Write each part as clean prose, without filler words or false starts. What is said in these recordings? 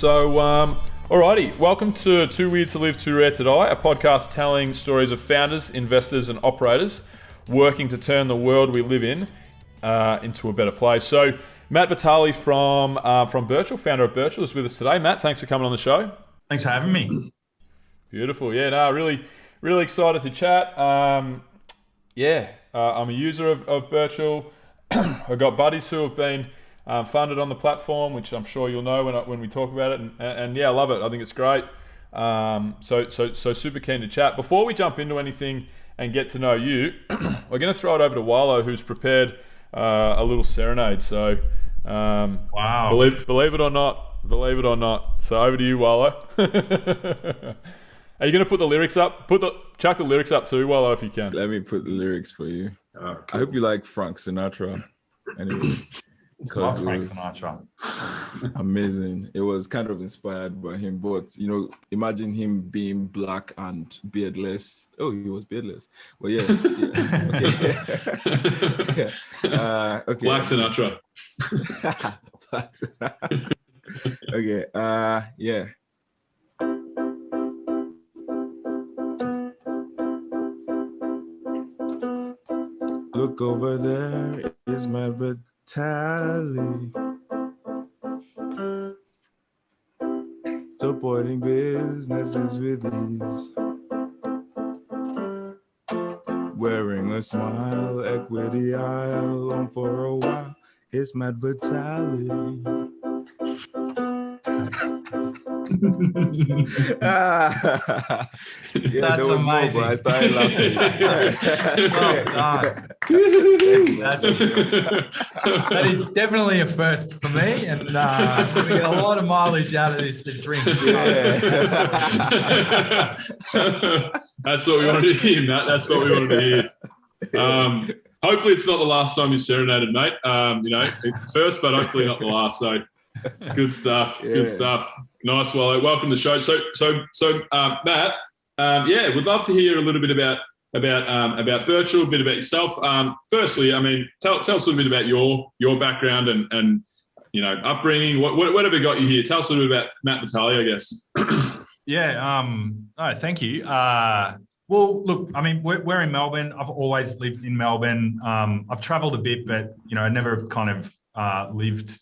Alrighty, welcome to Too Weird to Live, Too Rare to Die, a podcast telling stories of founders, investors, and operators working to turn the world we live in into a better place. So, Matt Vitale from Birchal, founder of Birchal, is with us today. Matt, thanks for coming on the show. Thanks for having me. Beautiful. Yeah, no, really excited to chat. I'm a user of Birchal. I've got buddies who have been funded on the platform, which I'm sure you'll know when we talk about it. And yeah, I love it. I think it's great. So super keen to chat. Before we jump into anything and get to know you, we're going to throw it over to Wallo, who's prepared a little serenade. So wow, believe it or not. So over to you, Wallo. Are you going to put the lyrics up? Chuck the lyrics up too, Wallo, if you can. Let me put the lyrics for you. I hope you like Frank Sinatra. Anyway, love Frank Sinatra. Amazing. It was kind of inspired by him, but imagine him being black and beardless. Oh, he was beardless. Well, yeah. Okay. Okay. Black Sinatra. Black Sinatra. Okay. Yeah. Look over there, is Matthew Vitale, supporting businesses with ease, wearing a smile, equity aisle on for a while. It's Matthew Vitale. That's amazing. I started laughing. That is definitely a first for me, and we get a lot of mileage out of this drink. Yeah. That's what we wanted to hear, Matt. That's what we wanted to hear. Hopefully it's not the last time you serenaded, mate. First, but hopefully not the last. So good stuff. Yeah. Good stuff. Nice, Wallo. Welcome to the show. So, Matt, we'd love to hear a little bit about Birchal, a bit about yourself. Firstly, tell us a little bit about your background and upbringing. Whatever got you here. Tell us a little bit about Matt Vitale, I guess. Thank you. Well, look, we're in Melbourne. I've always lived in Melbourne. I've travelled a bit, but I never kind of lived.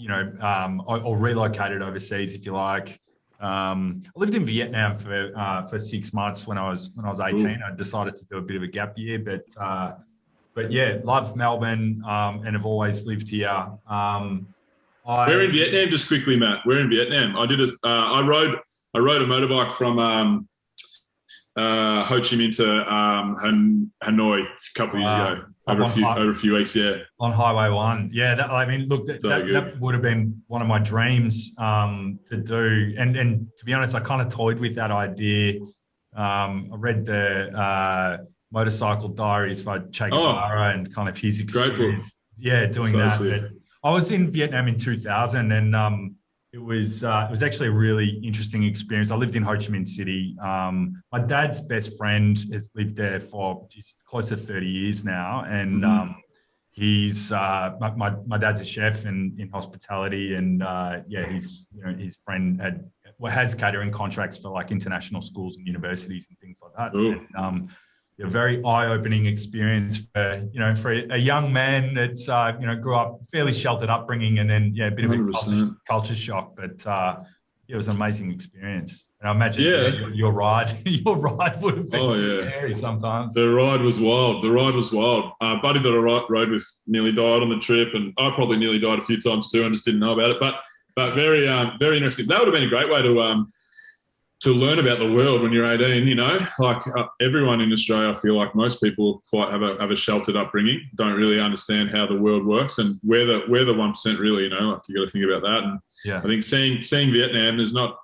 Or relocated overseas, if you like. I lived in Vietnam for 6 months when I was 18. Ooh. I decided to do a bit of a gap year, but yeah, love Melbourne and have always lived here. We're in Vietnam, just quickly, Matt. We're in Vietnam. I rode a motorbike from Ho Chi Minh to Hanoi a couple of years ago. Over a few weeks, yeah. On Highway 1. Yeah, that would have been one of my dreams to do. And to be honest, I kind of toyed with that idea. I read the Motorcycle Diaries by Che Guevara and kind of his experience. Great book. Yeah, doing so that. But I was in Vietnam in 2000 and it was actually a really interesting experience. I lived in Ho Chi Minh City. My dad's best friend has lived there for just close to 30 years now, and he's my dad's a chef in hospitality, and his friend has catering contracts for like international schools and universities and things like that. And, a very eye-opening experience for a young man that's grew up fairly sheltered upbringing, and then a bit of a culture shock, but it was an amazing experience. And I imagine your ride would have been scary sometimes. The ride was wild. Buddy that I rode with nearly died on the trip, and I probably nearly died a few times too. I just didn't know about it, but very very interesting. That would have been a great way to learn about the world when you're 18, like everyone in Australia, I feel like most people quite have a sheltered upbringing, don't really understand how the world works, and we're the 1% really, like you got to think about that. And I think seeing Vietnam, there's not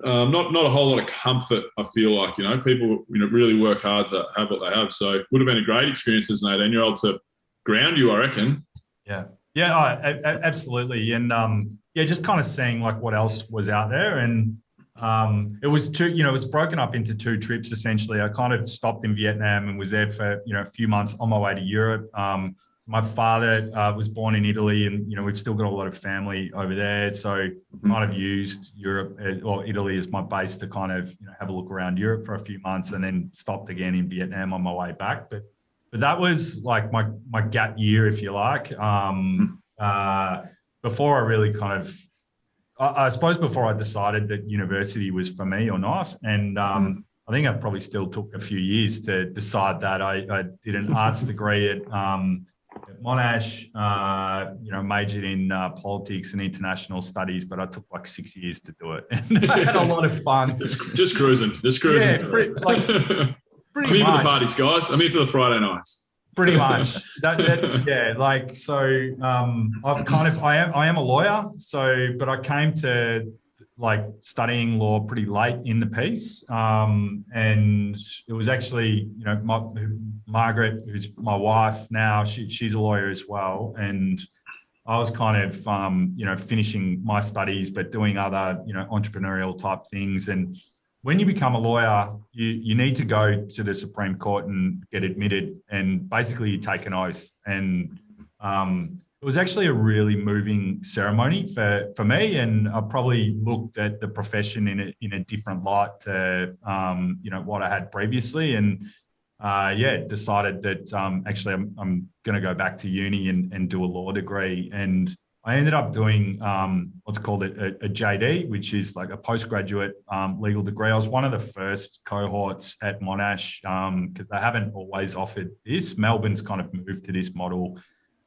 a whole lot of comfort. I feel like, people, really work hard to have what they have. So it would have been a great experience as an 18-year-old to ground you, I reckon. Yeah, absolutely. And just kind of seeing like what else was out there. And it was it was broken up into 2 trips essentially. I kind of stopped in Vietnam and was there for, a few months on my way to Europe. my father was born in Italy, and we've still got a lot of family over there. So kind of used Europe or Italy as my base to kind of have a look around Europe for a few months, and then stopped again in Vietnam on my way back. But that was like my gap year, if you like. Before I really kind of, I suppose, before I decided that university was for me or not, and I think I probably still took a few years to decide that. I did an arts degree at Monash, majored in politics and international studies, but I took like 6 years to do it. And I had a lot of fun. Just cruising. Yeah, pretty I'm here for the parties, guys. I'm here for the Friday nights. Pretty much. That's yeah. Like so, I am a lawyer. So, but I came to like studying law pretty late in the piece, and it was actually Margaret, who's my wife now. She's a lawyer as well, and I was kind of finishing my studies but doing other entrepreneurial type things. And when you become a lawyer, you need to go to the Supreme Court and get admitted, and basically you take an oath. And it was actually a really moving ceremony for me, and I probably looked at the profession in a different light to what I had previously, and decided that actually I'm going to go back to uni and do a law degree. And I ended up doing what's called a JD, which is like a postgraduate legal degree. I was one of the first cohorts at Monash because they haven't always offered this. Melbourne's kind of moved to this model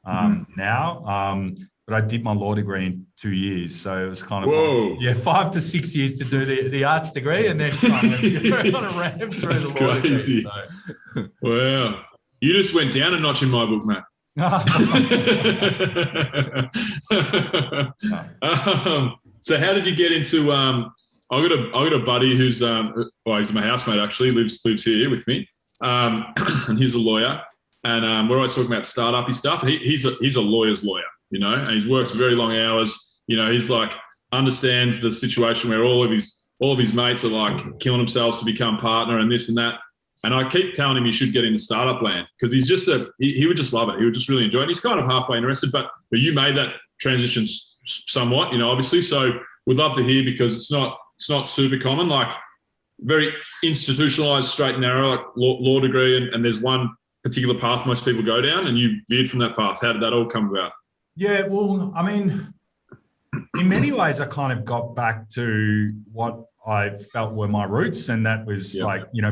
now. But I did my law degree in 2 years. So it was kind of 5 to 6 years to do the arts degree, and then kind of ran through the law degree. So. Wow. You just went down a notch in my book, Matt. So how did you get into I got a buddy who's he's my housemate actually, lives here with me, and he's a lawyer, and we're always talking about startup-y stuff. And he's a lawyer's lawyer, and he works very long hours. He's like understands the situation where all of his mates are like killing themselves to become partner and this and that. And I keep telling him he should get into startup land because he's just he would just love it. He would just really enjoy it. He's kind of halfway interested, but you made that transition somewhat, obviously. So we'd love to hear, because it's not super common, like very institutionalized, straight and narrow, like law degree, and there's one particular path most people go down, and you veered from that path. How did that all come about? Yeah, well, I mean, in many ways, I kind of got back to what I felt were my roots, and that was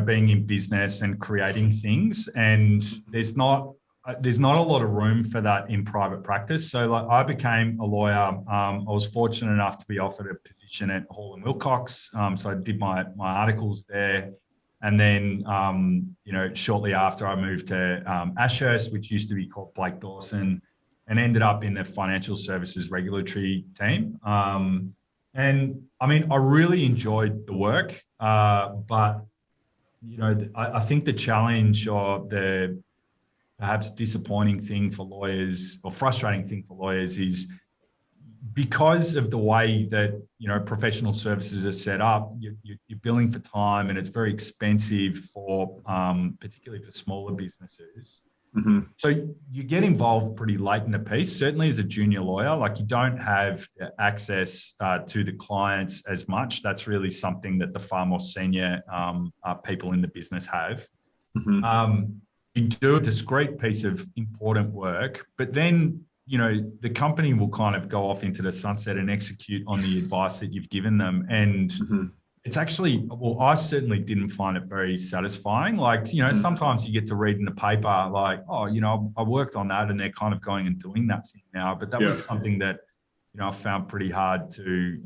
being in business and creating things. And there's not a lot of room for that in private practice. So like I became a lawyer. I was fortunate enough to be offered a position at Hall & Wilcox. So I did my articles there. And then, shortly after, I moved to Ashurst, which used to be called Blake Dawson, and ended up in the financial services regulatory team. And I mean, I really enjoyed the work, but, I think the challenge or the perhaps disappointing thing for lawyers, or frustrating thing for lawyers, is because of the way that, professional services are set up, you're billing for time, and it's very expensive for, particularly for smaller businesses. Mm-hmm. So you get involved pretty late in the piece, certainly as a junior lawyer. Like you don't have access to the clients as much. That's really something that the far more senior people in the business have. Mm-hmm. You do a discrete piece of important work, but then, the company will kind of go off into the sunset and execute on the advice that you've given them. And it's actually, well, I certainly didn't find it very satisfying. Like, sometimes you get to read in the paper, like, oh, I worked on that, and they're kind of going and doing that thing now. But that was something that, I found pretty hard to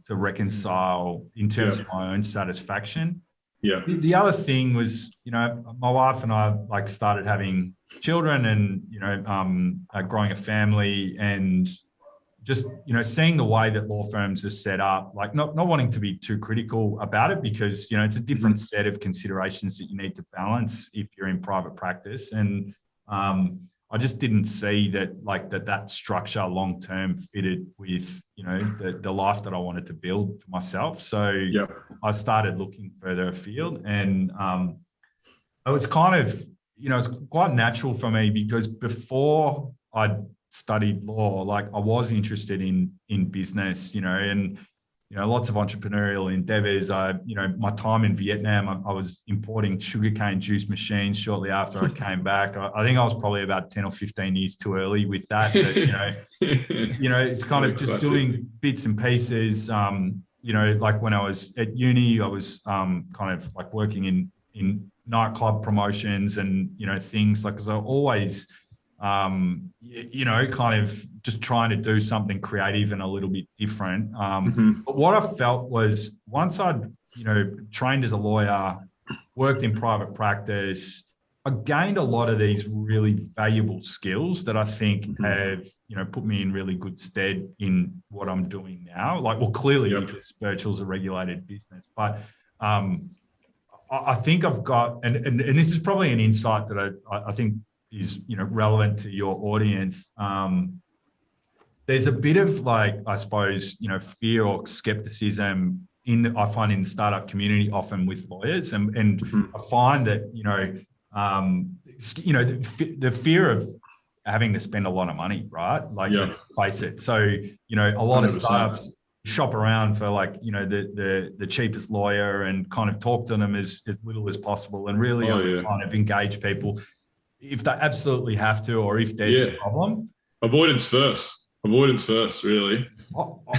reconcile in terms of my own satisfaction. Yeah. The other thing was, my wife and I like started having children, and growing a family, and just seeing the way that law firms are set up, like not wanting to be too critical about it, because it's a different set of considerations that you need to balance if you're in private practice. And I just didn't see that that structure long term fitted with the life that I wanted to build for myself. So I started looking further afield, and I was kind of it's quite natural for me because before I studied law, like I was interested in business, and lots of entrepreneurial endeavors. My time in Vietnam, I was importing sugarcane juice machines shortly after I came back. I think I was probably about 10 or 15 years too early with that. But, it's kind of just doing bits and pieces. Like when I was at uni, I was kind of like working in nightclub promotions and, things like, because I always, kind of just trying to do something creative and a little bit different. But what I felt was once I'd, trained as a lawyer, worked in private practice, I gained a lot of these really valuable skills that I think have, put me in really good stead in what I'm doing now. Like, well, clearly because Birchal's a regulated business, but I think I've got, and this is probably an insight that I think is relevant to your audience. There's a bit of like, I suppose, fear or skepticism I find in the startup community often with lawyers, and I find that the fear of having to spend a lot of money, right? Like, let's face it. So a lot 100%. Of startups shop around for like the cheapest lawyer and kind of talk to them as little as possible, and really kind of engage people if they absolutely have to, or if there's a problem. Avoidance first, really.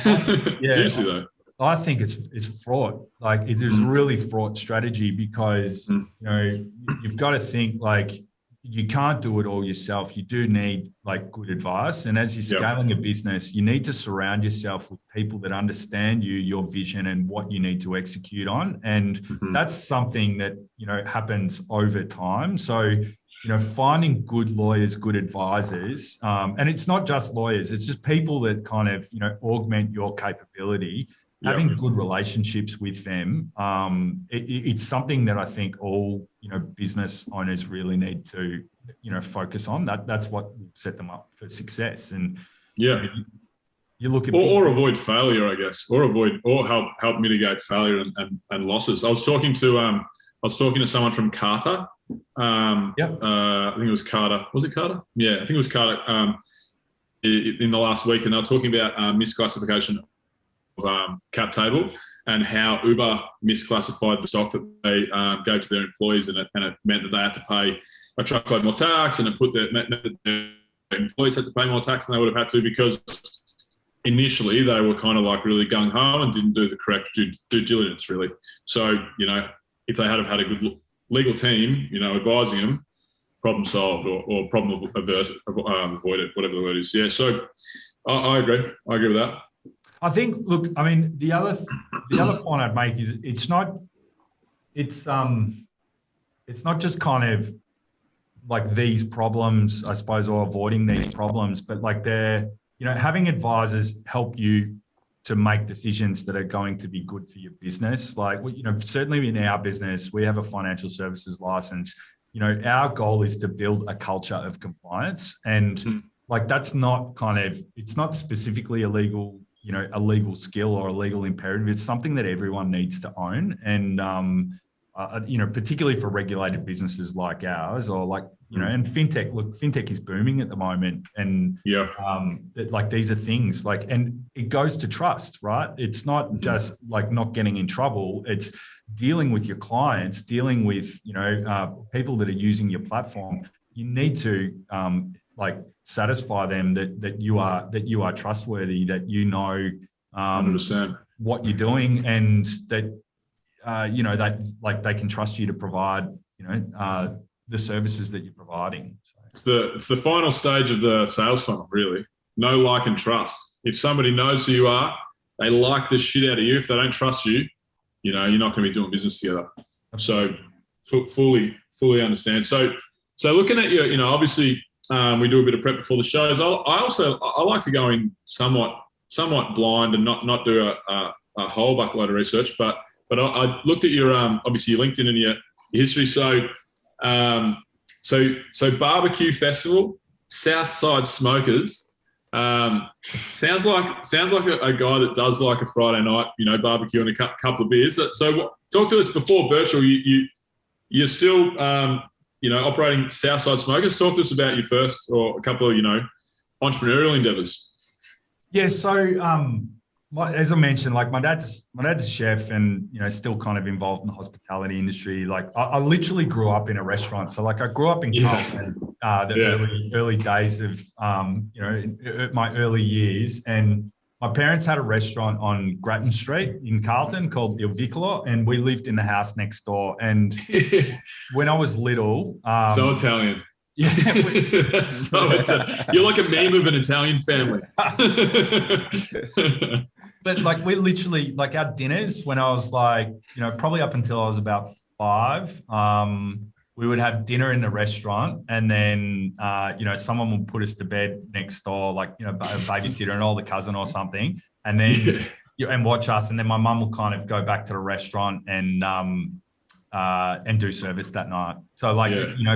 Seriously though, I think it's fraught. Like, it is a really fraught strategy because you've got to think like you can't do it all yourself. You do need like good advice, and as you're scaling a business, you need to surround yourself with people that understand your vision and what you need to execute on, and that's something that happens over time. So finding good lawyers, good advisors, and it's not just lawyers, it's just people that kind of, augment your capability, having good relationships with them. It's something that I think all, business owners really need to, focus on. That's what will set them up for success. And you look at or avoid failure, I guess, or help mitigate failure and losses. I was talking to someone from Carter. I think it was Carter. Was it Carter? Yeah, I think it was Carter. In the last week, and they were talking about misclassification of cap table and how Uber misclassified the stock that they gave to their employees, and it meant that they had to pay a truckload more tax, and it meant that their employees had to pay more tax than they would have had to, because initially they were kind of like really gung-ho and didn't do the correct due diligence, really. So, if they had a good legal team, advising them, problem solved, or problem avoided, whatever the word is. Yeah, so I agree. I agree with that. I think, look, I mean, the other point I'd make is it's not just kind of like these problems, I suppose, or avoiding these problems, but like having advisors help you to make decisions that are going to be good for your business. Like, certainly in our business, we have a financial services license. Our goal is to build a culture of compliance, and like that's not it's not specifically a legal skill or a legal imperative. It's something that everyone needs to own, and particularly for regulated businesses like ours, or like and fintech. Look, fintech is booming at the moment, and like these are things like, and it goes to trust, right? It's not just like not getting in trouble. It's dealing with your clients, dealing with people that are using your platform. You need to satisfy them that you are trustworthy, that 100%. what you're doing, and that that they can trust you to provide the services that you're providing. So. It's the final stage of the sales funnel, really. Know, like, and trust. If somebody knows who you are, they like the shit out of you. If they don't trust you, you're not going to be doing business together. So fully understand. So looking at you, obviously we do a bit of prep before the shows. I like to go in somewhat blind and not do a whole buckload of research, but I looked at your obviously your LinkedIn and your history. So barbecue festival, Southside Smokers. Sounds like a guy that does like a Friday night, barbecue and a couple of beers. So talk to us before Birchal. You're still operating Southside Smokers. Talk to us about your first or a couple of, entrepreneurial endeavors. Yeah, so as I mentioned, like my dad's a chef, and still kind of involved in the hospitality industry. Like I literally grew up in a restaurant, so like I grew up in Carlton, early days of my early years, and my parents had a restaurant on Grattan Street in Carlton called Il Vicolo, and we lived in the house next door. And when I was little, so Italian. Yeah, you're like a meme of an Italian family. But like we literally, like our dinners when I was like, probably up until I was about 5, we would have dinner in the restaurant, and then someone would put us to bed next door, like a babysitter, an older cousin or something, and then and watch us, and then my mum will kind of go back to the restaurant and do service that night. So like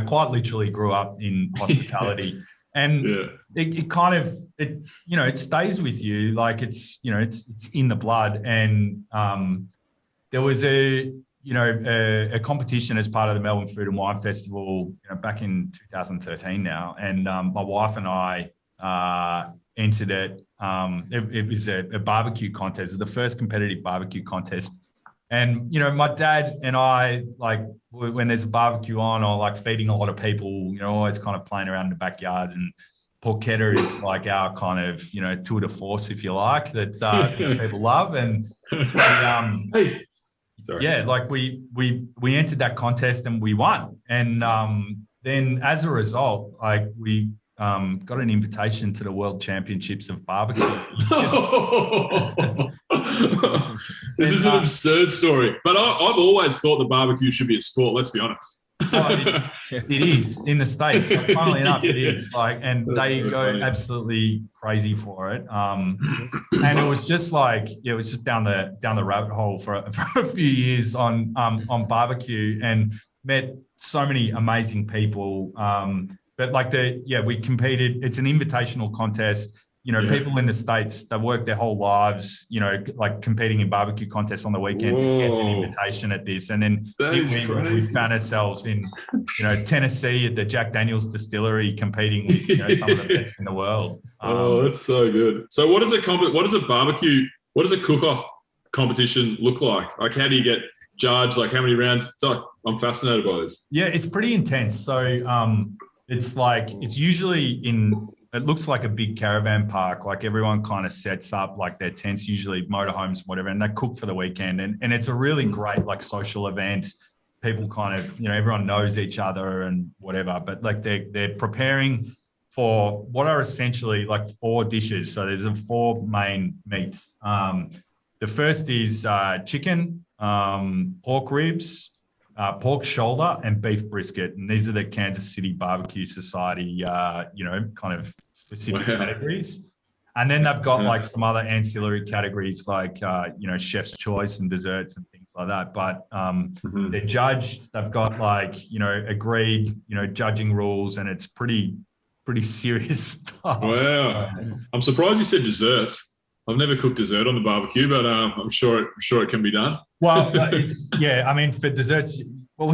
quite literally grew up in hospitality. And it kind of it stays with you, like it's in the blood. And there was a competition as part of the Melbourne Food and Wine Festival back in 2013 now, and my wife and I entered it. It was a barbecue contest. It was the first competitive barbecue contest. And, my dad and I, like, when there's a barbecue on or, like, feeding a lot of people, always kind of playing around in the backyard. And porchetta is, like, our kind of, tour de force, if you like, that people love. And, we entered that contest and we won. And then as a result, like, we got an invitation to the World Championships of Barbecue. This is an absurd story, but I've always thought the barbecue should be a sport. Let's be honest. It is in the States. Like, funnily enough, it is. Like, and they go absolutely crazy for it. And it was just like, it was just down the rabbit hole for a few years on barbecue, and met so many amazing people. But like we competed. It's an invitational contest. People in the States, they work their whole lives, like competing in barbecue contests on the weekend to get an invitation at this. And then we found ourselves in, Tennessee at the Jack Daniel's distillery competing with, some of the best in the world. That's so good. So what does a cook-off competition look like? Like, how do you get judged? Like, how many rounds? I'm fascinated by this. Yeah, it's pretty intense. So it's usually it looks like a big caravan park. Like, everyone kind of sets up like their tents, usually motorhomes, whatever, and they cook for the weekend. And it's a really great like social event. People kind of, everyone knows each other and whatever, but like they're preparing for what are essentially like 4 dishes. So there's 4 main meats. The first is chicken, pork ribs, pork shoulder, and beef brisket. And these are the Kansas City Barbecue Society, kind of specific categories. And then they've got like some other ancillary categories like, chef's choice and desserts and things like that. But they're judged. They've got like, agreed, judging rules, and it's pretty serious stuff. Wow. I'm surprised you said desserts. I've never cooked dessert on the barbecue, but I'm sure it can be done. Well, for desserts,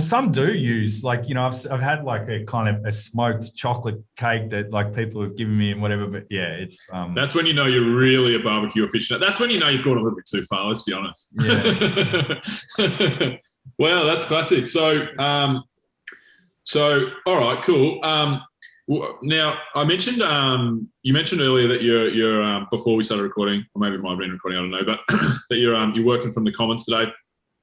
some do use like, I've had like a kind of a smoked chocolate cake that like people have given me and whatever, but it's that's when you're really a barbecue aficionado. That's when you've gone a little bit too far, let's be honest. Yeah. Wow, that's classic. So all right, cool. Now, I mentioned you mentioned earlier that you're before we started recording, or maybe it might have been recording, I don't know, but that you're working from the Commons today.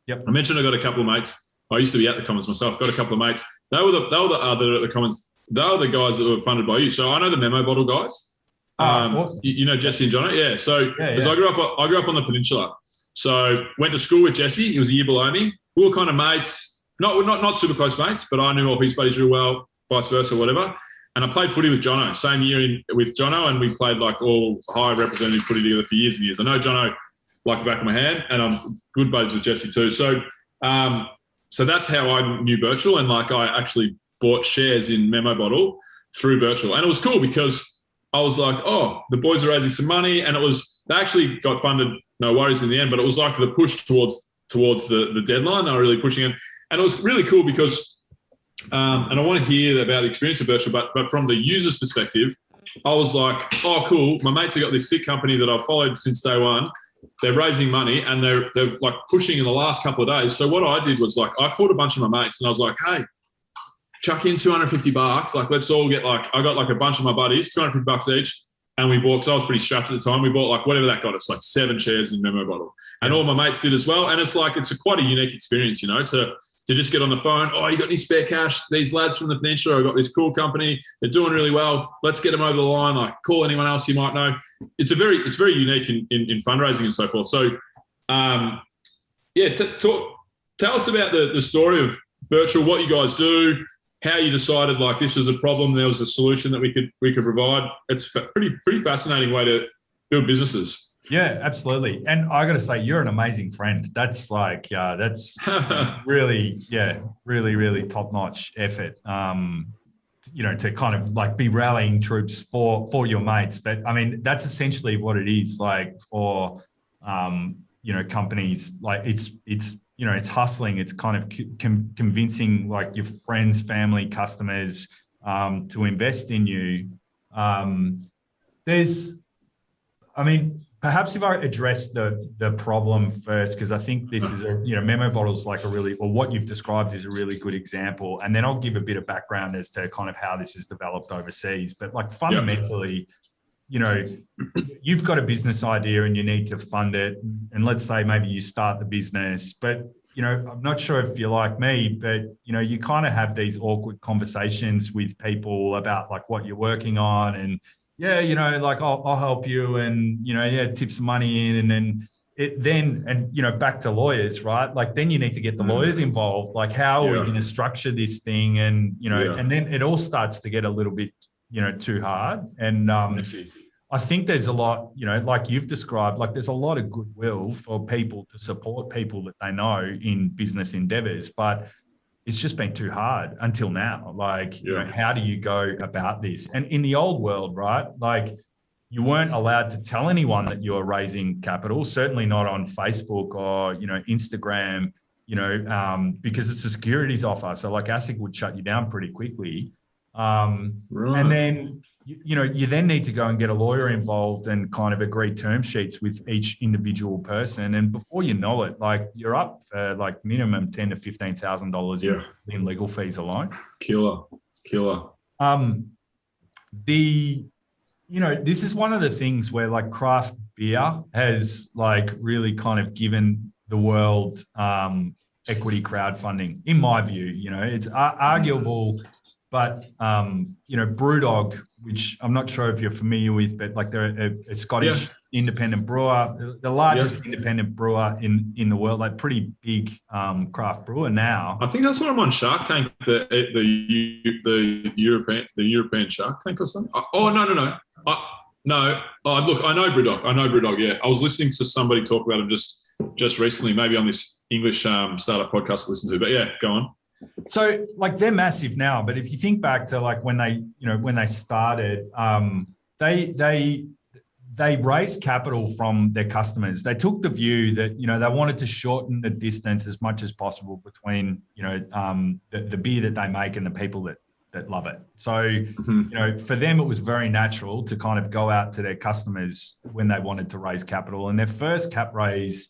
Yep. I mentioned I got a couple of mates. I used to be at the Commons myself. Got a couple of mates. They were the other at the Commons. They were the guys that were funded by you. So I know the Memo Bottle guys. Awesome. You know Jesse and Jono, yeah. So yeah. I grew up on the peninsula. So went to school with Jesse. He was a year below me. We were kind of mates, not super close mates, but I knew all his buddies real well, vice versa, whatever. And I played footy with Jono, same year with Jono, and we played like all high representative footy together for years and years. I know Jono like the back of my hand, and I'm good buddies with Jesse too. So that's how I knew Birchal, and like I actually bought shares in Memo Bottle through Birchal. And it was cool because I was like, oh, the boys are raising some money, and they actually got funded, no worries in the end, but it was like the push towards the deadline. They were really pushing it. And it was really cool because And I want to hear about the experience of Birchal, but from the user's perspective, I was like, oh, cool. My mates have got this sick company that I've followed since day one. They're raising money and they're like pushing in the last couple of days. So what I did was like, I called a bunch of my mates and I was like, hey, chuck in $250. Like, let's all get like, I got like a bunch of my buddies, $250 each. And we bought, because I was pretty strapped at the time, we bought like whatever that got us, like 7 shares in Memo Bottle. And all my mates did as well. And it's like, it's quite a unique experience, you know, to just get on the phone. Oh, you got any spare cash? These lads from the Peninsula, I got this cool company. They're doing really well. Let's get them over the line. Like, call anyone else you might know. It's very unique in fundraising and so forth. So, yeah, tell us about the story of Birchal, what you guys do, how you decided like this was a problem, there was a solution that we could provide. It's a pretty fascinating way to build businesses. Yeah, absolutely. And I got to say, you're an amazing friend. That's like, that's really top-notch effort. You know, to kind of like be rallying troops for your mates. But I mean, that's essentially what it is like for, you know, companies. Like it's you know, it's hustling. It's kind of convincing like your friends, family, customers to invest in you. I mean, perhaps if I address the problem first, because I think this is you know, Memo Bottle's like or what you've described is a really good example. And then I'll give a bit of background as to kind of how this is developed overseas. But like fundamentally, you know, you've got a business idea and you need to fund it. And let's say maybe you start the business, but, you know, I'm not sure if you're like me, but, you know, you kind of have these awkward conversations with people about like what you're working on and, yeah, you know, like I'll help you and, you know, yeah, tip some money in and then you know, back to lawyers, right? Like then you need to get the lawyers involved. Like how are we going to structure this thing? And, you know, and then it all starts to get a little bit, you know, too hard. And I think there's a lot, you know, like you've described, like there's a lot of goodwill for people to support people that they know in business endeavors, but it's just been too hard until now. Like, you know, how do you go about this? And in the old world, right, like you weren't allowed to tell anyone that you were raising capital, certainly not on Facebook or, you know, Instagram, you know, because it's a securities offer. So like ASIC would shut you down pretty quickly. And then, you know, you then need to go and get a lawyer involved and kind of agree term sheets with each individual person. And before you know it, like you're up for like minimum $10,000 to $15,000 in legal fees alone. Killer. You know, this is one of the things where like craft beer has like really kind of given the world equity crowdfunding, in my view. You know, it's arguable. But, you know, Brewdog, which I'm not sure if you're familiar with, but like they're a Scottish independent brewer, the largest independent brewer in the world, like pretty big craft brewer now. I think that's what I'm on Shark Tank, the European Shark Tank or something. Oh, no. No. Oh, look, I know Brewdog, yeah. I was listening to somebody talk about him just recently, maybe on this English startup podcast I listened to. But yeah, go on. So like they're massive now, but if you think back to like when they started, they raised capital from their customers. They took the view that, you know, they wanted to shorten the distance as much as possible between, you know, the beer that they make and the people that love it. So, you know, for them, it was very natural to kind of go out to their customers when they wanted to raise capital. And their first cap raise,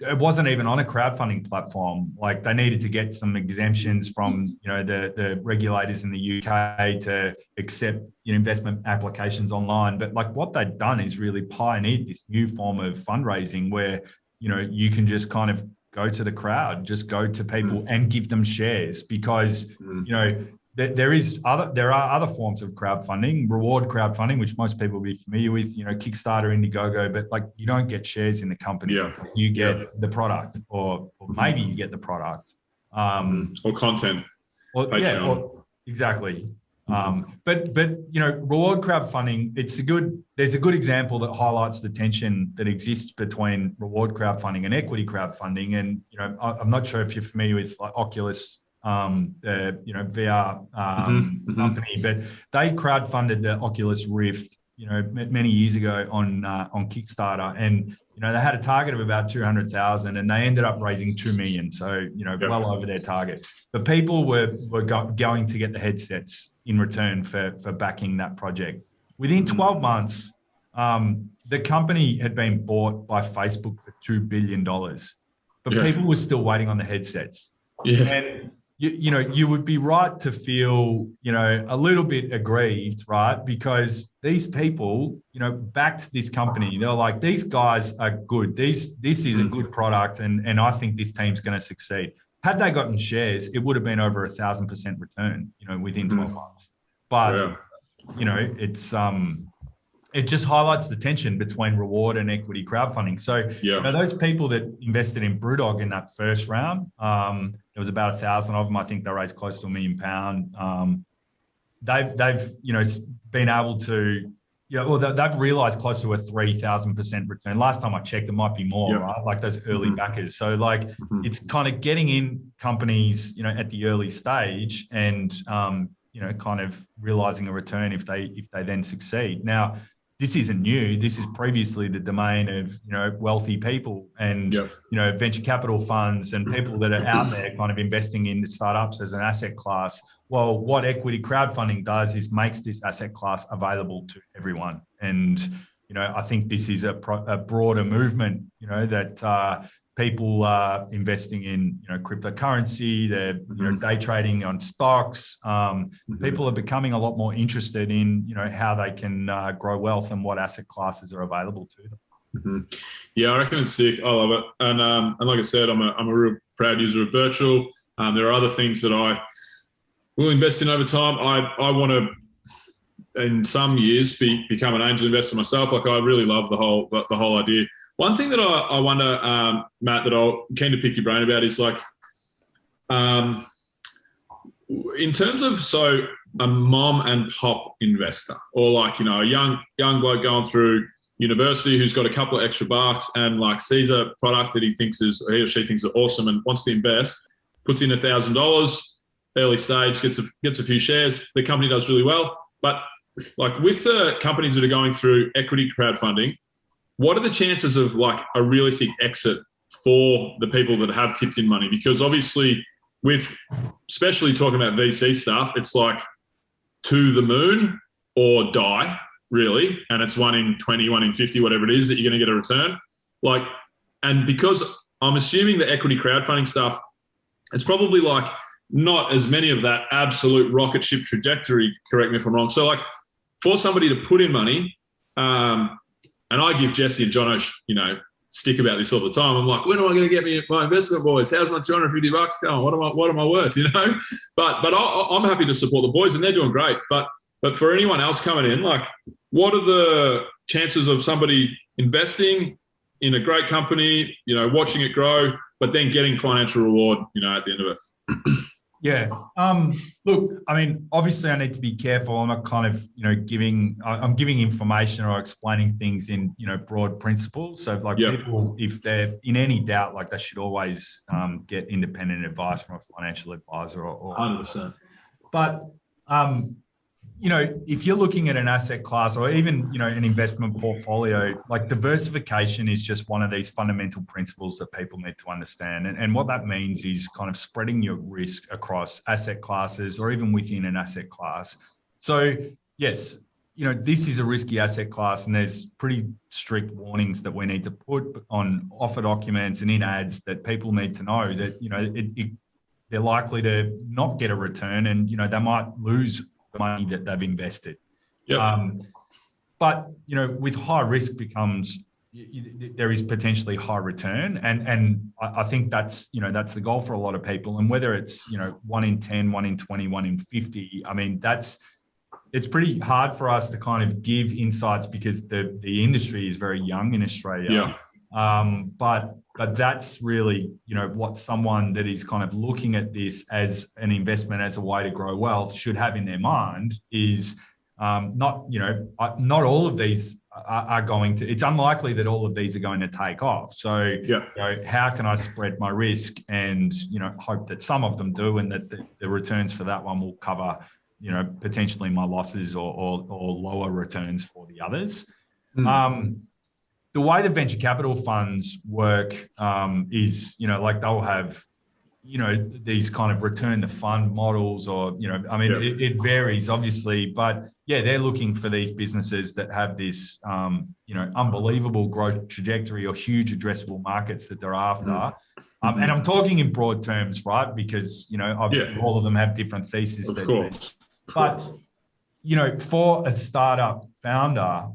it wasn't even on a crowdfunding platform. Like they needed to get some exemptions from, you know, the regulators in the UK to accept, you know, investment applications online. But like what they'd done is really pioneered this new form of fundraising where, you know, you can just kind of go to the crowd, just go to people and give them shares because, you know, there are other forms of crowdfunding, reward crowdfunding, which most people will be familiar with, you know, Kickstarter, Indiegogo, but like you don't get shares in the company. You get the product or maybe you get the product. Or content. Exactly. But you know, reward crowdfunding, there's a good example that highlights the tension that exists between reward crowdfunding and equity crowdfunding. And, you know, I'm not sure if you're familiar with like Oculus, the, you know, VR company, but they crowdfunded the Oculus Rift, you know, many years ago on Kickstarter. And, you they had a target of about 200,000 and they ended up raising 2 million. So, well over their target. But people were going to get the headsets in return for backing that project. Within 12 months, the company had been bought by Facebook for $2 billion, but people were still waiting on the headsets. Yeah. And you would be right to feel, a little bit aggrieved, right? Because these people, backed this company. They're like, these guys are good. This is a good product, and I think this team's going to succeed. Had they gotten shares, it would have been over 1,000% return, within 12 months. But, it just highlights the tension between reward and equity crowdfunding. So, those people that invested in Brewdog in that first round, there was about 1,000 of them. I think they raised close to £1 million. They've been able to, they've realized close to a 3,000% return. Last time I checked, it might be more, right? Like those early backers. So it's kind of getting in companies, at the early stage and, kind of realizing a return if they then succeed. Now, this isn't new. This is previously the domain of, wealthy people and, venture capital funds and people that are out there kind of investing in startups as an asset class. Well, what equity crowdfunding does is makes this asset class available to everyone. And, I think this is a broader movement, that people are investing in, cryptocurrency, they're, day trading on stocks. People are becoming a lot more interested in, how they can grow wealth and what asset classes are available to them. Yeah, I reckon it's sick. I love it. And like I said, I'm a real proud user of Birchal. There are other things that I will invest in over time. I want to, in some years, become an angel investor myself. Like I really love the whole idea. One thing that I wonder, Matt, that I'm keen to pick your brain about is like, in terms of, a mom and pop investor, or like, a young bloke going through university who's got a couple of extra bucks and like sees a product that he or she thinks is awesome and wants to invest, puts in $1,000, early stage, gets a few shares, the company does really well. But like with the companies that are going through equity crowdfunding, what are the chances of like a realistic exit for the people that have tipped in money? Because obviously especially talking about VC stuff, it's like to the moon or die, really. And it's 1 in 20, 1 in 50, whatever it is that you're going to get a return. Like, and because I'm assuming the equity crowdfunding stuff, it's probably like not as many of that absolute rocket ship trajectory, correct me if I'm wrong. So like for somebody to put in money, and I give Jesse and Jono, stick about this all the time. I'm like, when am I going to get me my investment, boys? How's my $250 going? What am I worth? But I'm happy to support the boys, and they're doing great. But for anyone else coming in, like, what are the chances of somebody investing in a great company, watching it grow, but then getting financial reward, at the end of it? Yeah. Look, I mean, obviously I need to be careful. I'm not kind of, I'm giving information or explaining things in, broad principles. So like people, if they're in any doubt, like they should always get independent advice from a financial advisor or 100%. But, if you're looking at an asset class or even, an investment portfolio, like diversification is just one of these fundamental principles that people need to understand. And what that means is kind of spreading your risk across asset classes or even within an asset class. So yes, this is a risky asset class and there's pretty strict warnings that we need to put on offer documents and in ads that people need to know that, they're likely to not get a return and, they might lose the money that they've invested. But, with high risk becomes, there is potentially high return. And I think that's, that's the goal for a lot of people. And whether it's, 1 in 10, 1 in 20, 1 in 50, I mean, it's pretty hard for us to kind of give insights because the industry is very young in Australia. But that's really, what someone that is kind of looking at this as an investment, as a way to grow wealth should have in their mind is not all of these are going to, it's unlikely that all of these are going to take off. So, how can I spread my risk and, hope that some of them do and that the returns for that one will cover, potentially my losses or lower returns for the others. the way the venture capital funds work is, like they'll have, these kind of return to fund models, or, I mean, it varies obviously, but yeah, they're looking for these businesses that have this, unbelievable growth trajectory or huge addressable markets that they're after. And I'm talking in broad terms, right? Because, obviously all of them have different theses. Of course. But, for a startup founder,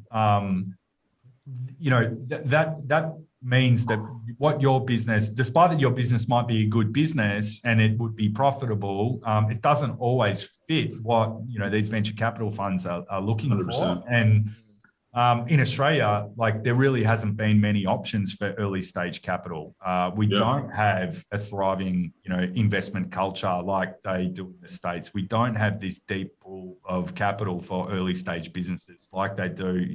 that means that what your business, despite that your business might be a good business and it would be profitable, it doesn't always fit what these venture capital funds are looking 100%. for. And in Australia, like there really hasn't been many options for early stage capital. We don't have a thriving investment culture like they do in the States. We don't have this deep pool of capital for early stage businesses like they do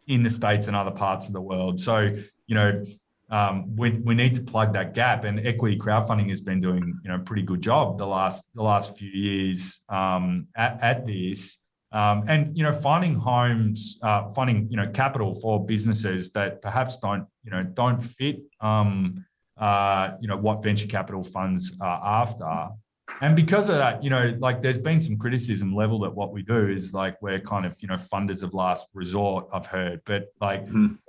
in the States and other parts of the world. So, we need to plug that gap, and equity crowdfunding has been doing, a pretty good job the last few years at this. And, finding homes, finding, capital for businesses that perhaps don't fit, what venture capital funds are after. And because of that, like there's been some criticism leveled at what we do is like we're kind of, funders of last resort, I've heard, but like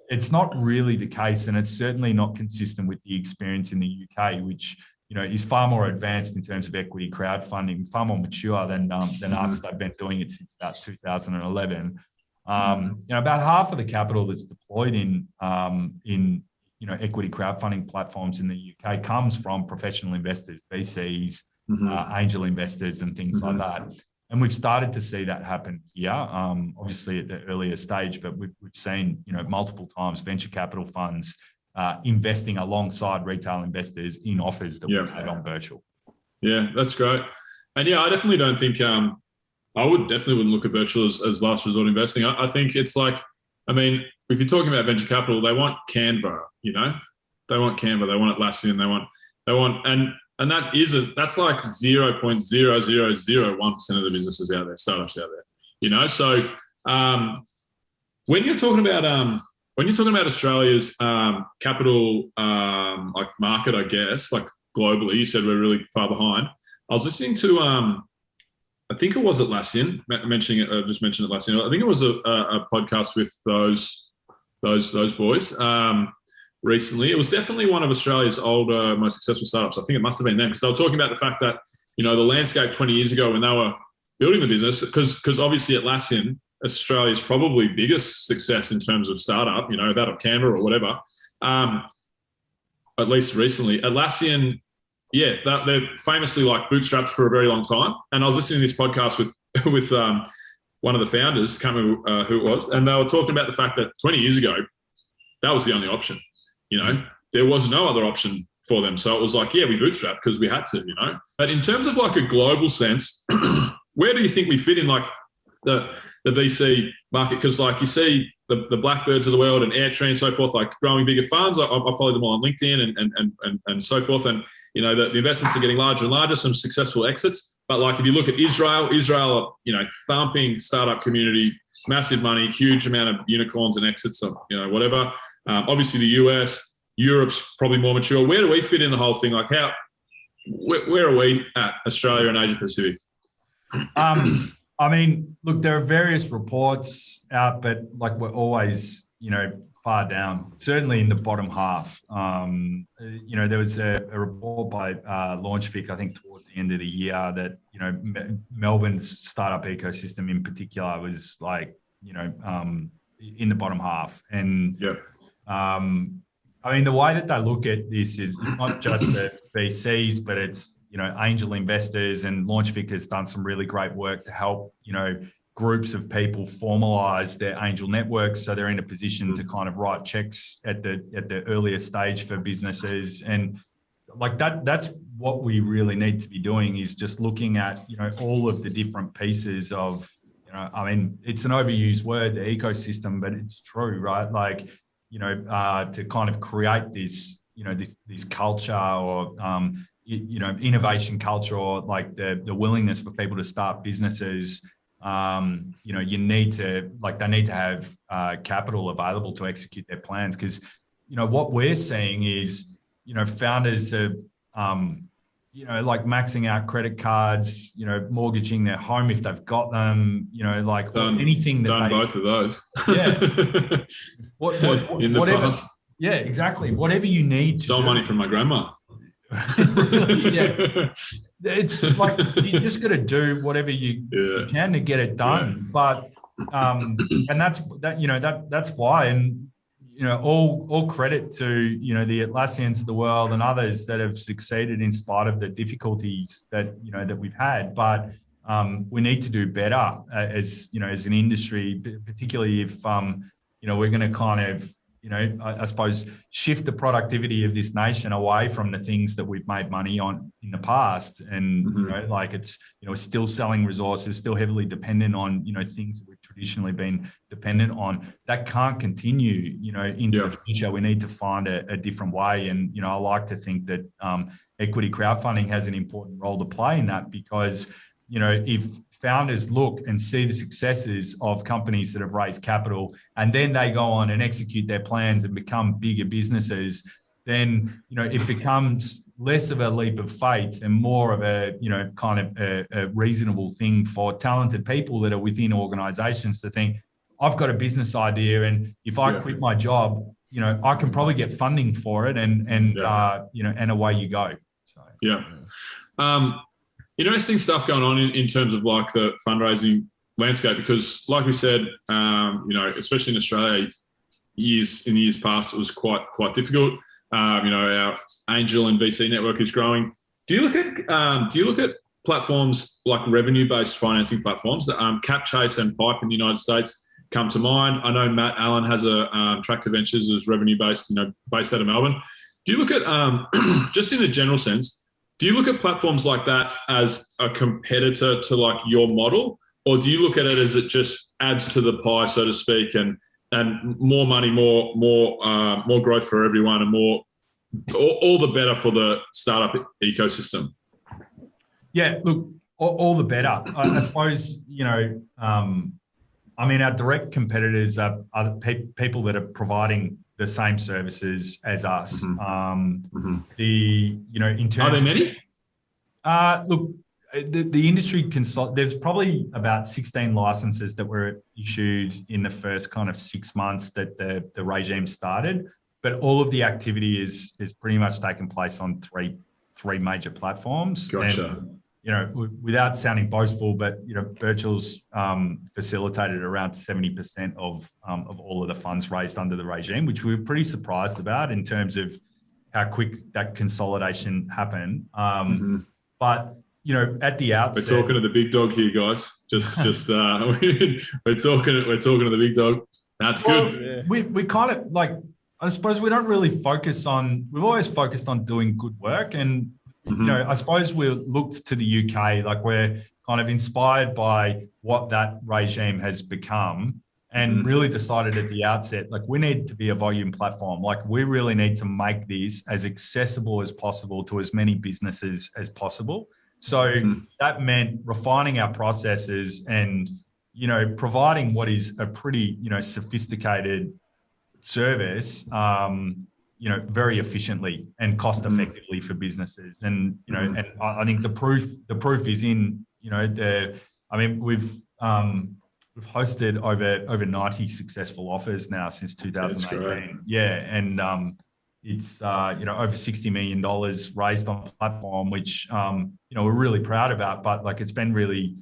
it's not really the case. And it's certainly not consistent with the experience in the UK, which, is far more advanced in terms of equity crowdfunding, far more mature than us. They've been doing it since about 2011. About half of the capital that's deployed in equity crowdfunding platforms in the UK comes from professional investors, VCs, angel investors and things like that. And we've started to see that happen here, obviously at the earlier stage, but we've seen, multiple times venture capital funds investing alongside retail investors in offers that we've had on Birchal. Yeah, that's great. And yeah, I definitely don't think, I wouldn't look at Birchal as last resort investing. I think it's like, I mean, if you're talking about venture capital, they want Canva, they want Atlassian, they want, and that's like 0.0001% of the businesses out there, startups out there, So when you're talking about Australia's capital like market, I guess, like globally, you said we're really far behind. I was listening to I think it was Atlassian mentioning it. I just mentioned Atlassian. I think it was a podcast with those boys. Recently, it was definitely one of Australia's older, most successful startups. I think it must have been them because they were talking about the fact that, the landscape 20 years ago when they were building the business, because obviously Atlassian, Australia's probably biggest success in terms of startup, that of Canva or whatever, at least recently. Atlassian, they're famously like bootstrapped for a very long time. And I was listening to this podcast with one of the founders, I can't remember who it was, and they were talking about the fact that 20 years ago, that was the only option. There was no other option for them. So it was like, we bootstrapped because we had to, But in terms of like a global sense, where do you think we fit in like the VC market? Because like you see the Blackbirds of the world and Airtree and so forth, like growing bigger funds. I follow them all on LinkedIn and so forth. And, the investments are getting larger and larger, some successful exits. But like if you look at Israel, thumping startup community, massive money, huge amount of unicorns and exits, whatever. Obviously, the US, Europe's probably more mature. Where do we fit in the whole thing? Like, where are we at, Australia and Asia Pacific? I mean, look, there are various reports out, but like we're always, far down. Certainly in the bottom half. There was a report by LaunchVic, I think, towards the end of the year that Melbourne's startup ecosystem in particular was like, in the bottom half, and I mean, the way that they look at this is it's not just the VCs, but it's, angel investors, and LaunchVic has done some really great work to help, groups of people formalize their angel networks. So they're in a position to kind of write checks at the earlier stage for businesses. And like that's what we really need to be doing, is just looking at, all of the different pieces of, I mean, it's an overused word, the ecosystem, but it's true, right? Like, to kind of create this, this culture or, innovation culture, or like the willingness for people to start businesses. you need to, like, they need to have capital available to execute their plans. Because, what we're seeing is, founders are, like maxing out credit cards, mortgaging their home if they've got them, like anything that done both of those. Yeah. In the whatever. past. Yeah, exactly. Whatever you need to Stole money from my grandma. Yeah. It's like you just got to do whatever you can to get it done. But and that's why, and all credit to the Atlassians of the world and others that have succeeded in spite of the difficulties that that we've had. But we need to do better as an industry, particularly if we're going to kind of I suppose shift the productivity of this nation away from the things that we've made money on in the past. And like it's still selling resources, still heavily dependent on things that we've traditionally been dependent on. That can't continue into the future. We need to find a different way. And I like to think that equity crowdfunding has an important role to play in that, because if founders look and see the successes of companies that have raised capital, and then they go on and execute their plans and become bigger businesses, then it becomes less of a leap of faith and more of a kind of a reasonable thing for talented people that are within organizations to think, I've got a business idea, and if I quit my job, I can probably get funding for it, and away you go. So interesting stuff going on in terms of like the fundraising landscape, because like we said, especially in Australia, in years past, it was quite difficult. Our angel and VC network is growing. Do you look at platforms like revenue-based financing platforms that CapChase and Pipe in the United States come to mind? I know Matt Allen has a Tractor Ventures as revenue-based, based out of Melbourne. Do you look at just in a general sense? Do you look at platforms like that as a competitor to like your model, or do you look at it as it just adds to the pie, so to speak, and more money, more growth for everyone, and all the better for the startup ecosystem? Yeah, look, all the better. I suppose our direct competitors are people that are providing the same services as us. In terms are there many? Look, the industry there's probably about 16 licenses that were issued in the first kind of 6 months that the regime started, but all of the activity is pretty much taken place on three major platforms. Gotcha. And, without sounding boastful, but Birchal's facilitated around 70% of all of the funds raised under the regime, which we were pretty surprised about in terms of how quick that consolidation happened. But at the outset, we're talking to the big dog here, guys. We're talking to the big dog. That's good. We kind of like, I suppose we don't really focus on. We've always focused on doing good work, and I suppose we looked to the UK, like we're kind of inspired by what that regime has become, and really decided at the outset, like we need to be a volume platform. Like we really need to make this as accessible as possible to as many businesses as possible. So that meant refining our processes and, providing what is a pretty, sophisticated service, very efficiently and cost effectively for businesses. And, and I think the proof is in, we've hosted over 90 successful offers now since 2018. Yeah. And it's, over $60 million raised on the platform, which, we're really proud about, but like, it's been really,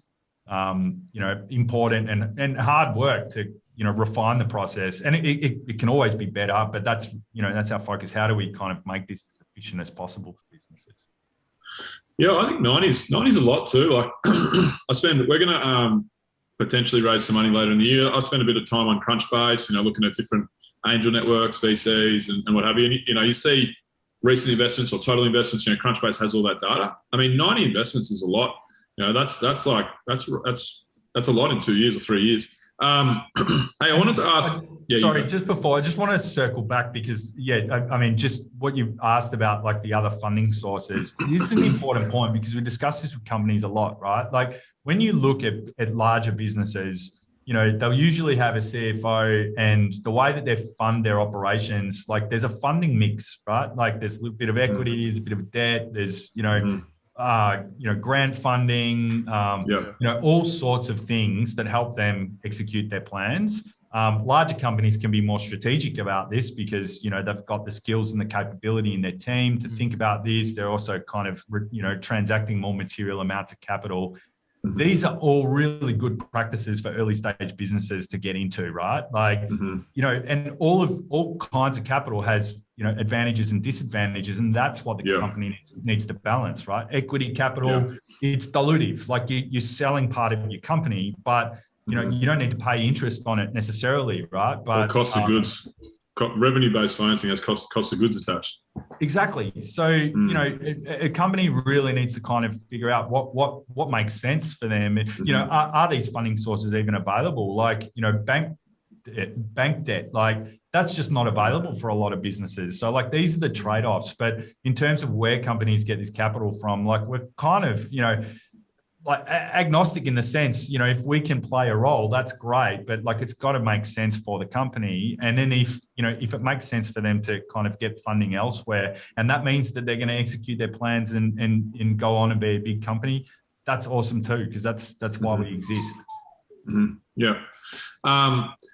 important and hard work to, refine the process, and it can always be better, but that's our focus. How do we kind of make this as efficient as possible for businesses? Yeah, I think 90's a lot too. Like we're going to potentially raise some money later in the year. I spent a bit of time on Crunchbase, looking at different angel networks, VCs and what have you. And you see recent investments or total investments, Crunchbase has all that data. 90 investments is a lot. That's a lot in 2 years or 3 years. Hey, I wanted to ask. sorry, just before, I just want to circle back because, I mean, just what you asked about, like the other funding sources, this is an important point because we discuss this with companies a lot, right? Like when you look at larger businesses, you know, they'll usually have a CFO, and the way that they fund their operations, like there's a funding mix, right? Like there's a little bit of equity, there's a bit of debt, there's, grant funding, all sorts of things that help them execute their plans. Larger companies can be more strategic about this because, you know, they've got the skills and the capability in their team to think about this. They're also kind of, transacting more material amounts of capital. These are all really good practices for early stage businesses to get into, right? Like, and all kinds of capital has, advantages and disadvantages, and that's what the company needs to balance, right? Equity capital, it's dilutive. Like you're selling part of your company, but you don't need to pay interest on it necessarily, right? But cost of goods, revenue-based financing has cost of goods attached. Exactly. So, a company really needs to kind of figure out what makes sense for them. Are these funding sources even available? Like, bank debt, like that's just not available for a lot of businesses. So like these are the trade-offs. But in terms of where companies get this capital from, like we're kind of, like agnostic in the sense, if we can play a role, that's great, but like it's got to make sense for the company. And then if it makes sense for them to kind of get funding elsewhere, and that means that they're going to execute their plans and go on and be a big company, that's awesome too, because that's why we exist. Yeah.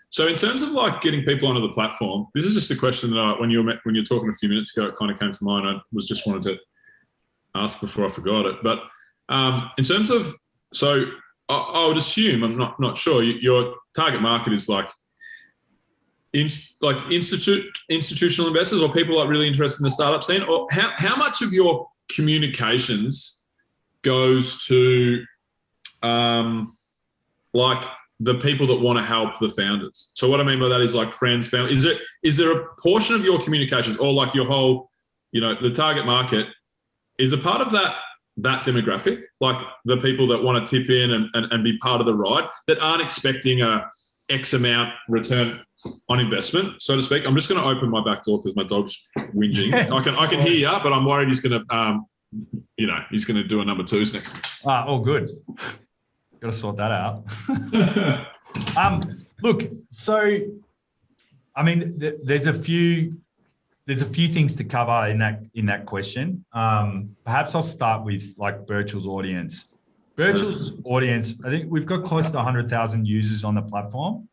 So in terms of like getting people onto the platform, this is just a question that when you were talking a few minutes ago, it kind of came to mind. I was just wanted to ask before I forgot it, but in terms of, so I would assume, I'm not sure, your target market is like institutional investors or people like really interested in the startup scene, or how much of your communications goes to like the people that want to help the founders? So what I mean by that is like friends, family. Is there a portion of your communications or like your whole, the target market is a part of that demographic, like the people that want to tip in and be part of the ride, that aren't expecting a X amount return on investment, so to speak? I'm just going to open my back door because my dog's whinging. I can hear you, but I'm worried he's going to, he's going to do a number twos next. All good. Got to sort that out. Look, so I mean, there's a few things to cover in that question. Perhaps I'll start with like Birchal's audience. Birchal's audience, I think we've got close to 100,000 users on the platform.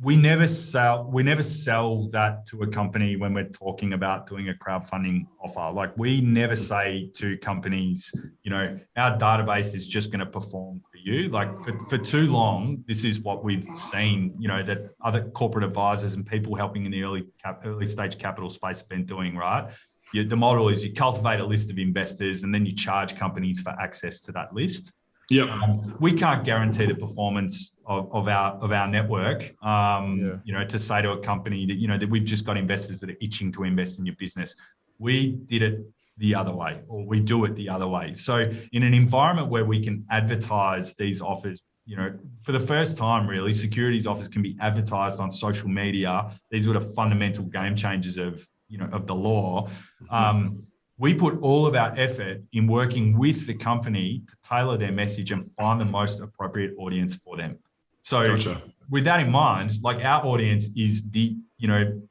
We never sell that to a company when we're talking about doing a crowdfunding offer. Like we never say to companies, our database is just going to perform for you. Like for too long, this is what we've seen, that other corporate advisors and people helping in the early stage capital space have been doing, right? The model is you cultivate a list of investors and then you charge companies for access to that list. Yeah, we can't guarantee the performance of our network. To say to a company that that we've just got investors that are itching to invest in your business. We did it the other way, or we do it the other way. So in an environment where we can advertise these offers, for the first time, really, securities offers can be advertised on social media. These were the fundamental game changers of the law. We put all of our effort in working with the company to tailor their message and find the most appropriate audience for them. So with that in mind, like our audience is the,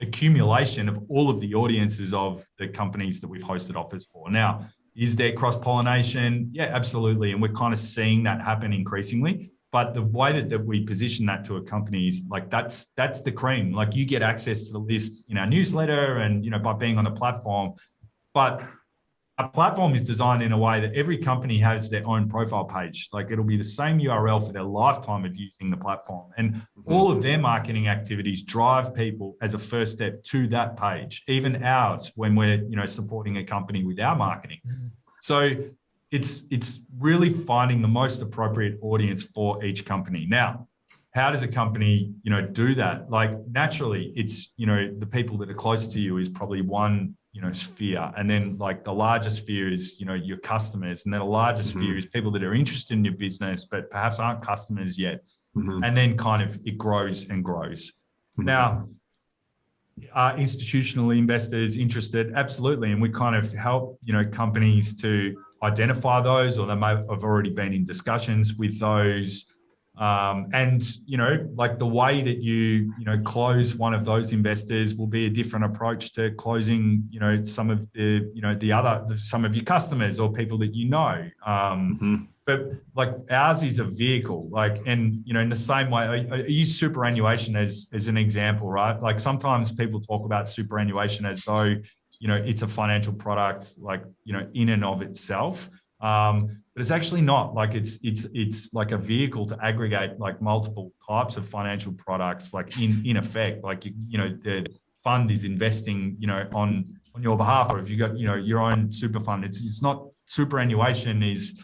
accumulation of all of the audiences of the companies that we've hosted offers for. Now, is there cross-pollination? Yeah, absolutely. And we're kind of seeing that happen increasingly. But the way that we position that to a company is like, that's the cream. Like you get access to the list in our newsletter and, by being on the platform. But our platform is designed in a way that every company has their own profile page. Like it'll be the same URL for their lifetime of using the platform. And all of their marketing activities drive people as a first step to that page, even ours when we're, supporting a company with our marketing. So it's really finding the most appropriate audience for each company. Now, how does a company, do that? Like naturally, it's, the people that are close to you is probably one sphere, and then like the largest sphere is your customers, and then the largest sphere is people that are interested in your business but perhaps aren't customers yet. and then kind of it grows and grows. Now, are institutional investors interested? Absolutely. And we kind of help, companies to identify those, or they may have already been in discussions with those. And, like the way that you close one of those investors will be a different approach to closing, some of some of your customers or people that But like ours is a vehicle, in the same way, I use superannuation as an example, right? Like sometimes people talk about superannuation as though, it's a financial product, in and of itself. But it's actually not. Like it's like a vehicle to aggregate like multiple types of financial products, like in effect, like the fund is investing, on your behalf, or if you got your own super fund, it's not. Superannuation is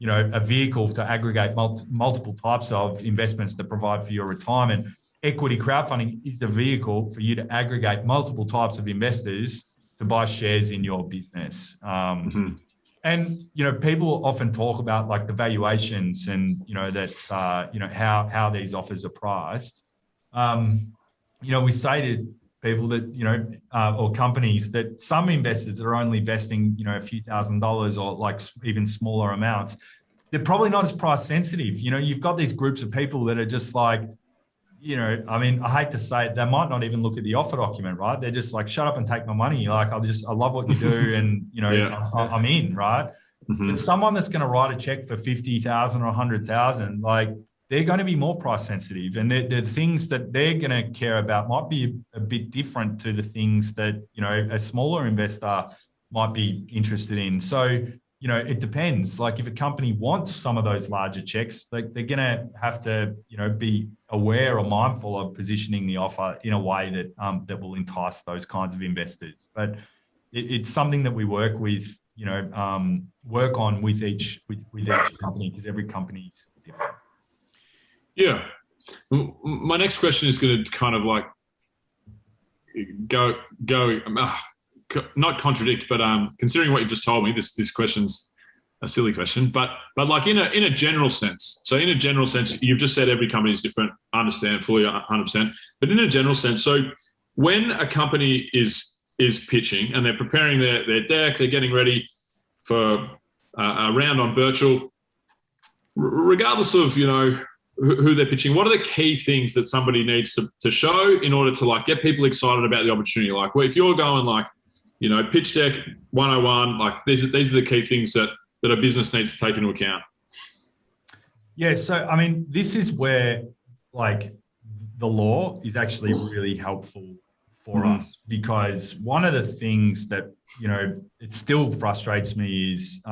a vehicle to aggregate multiple types of investments that provide for your retirement. Equity crowdfunding is a vehicle for you to aggregate multiple types of investors to buy shares in your business. And, people often talk about like the valuations and, how these offers are priced. We say to people that, or companies that some investors that are only investing, a few $1,000s or like even smaller amounts, they're probably not as price sensitive. You've got these groups of people that are just like, I hate to say it, they might not even look at the offer document, right? They're just like, shut up and take my money. Like, I love what you do. And, I'm in, right? But someone that's going to write a check for 50,000 or 100,000, like they're going to be more price sensitive, and the things that they're going to care about might be a bit different to the things that, a smaller investor might be interested in. So, it depends. Like if a company wants some of those larger checks, like they're going to have to, be aware or mindful of positioning the offer in a way that that will entice those kinds of investors. But it's something that we work with, work on with each company, because every company is different. Yeah. My next question is going to kind of like go not contradict, but considering what you've just told me, this question's a silly question, but like in a general sense. So in a general sense, you've just said every company is different. I understand fully 100%. But in a general sense, so when a company is pitching and they're preparing their deck, they're getting ready for a round on Birchal, regardless of who they're pitching, what are the key things that somebody needs to show in order to like get people excited about the opportunity? Like, well, if you're going like, pitch deck 101, like these are the key things that a business needs to take into account. Yeah, so I mean, this is where like the law is actually really helpful for us, because one of the things that it still frustrates me is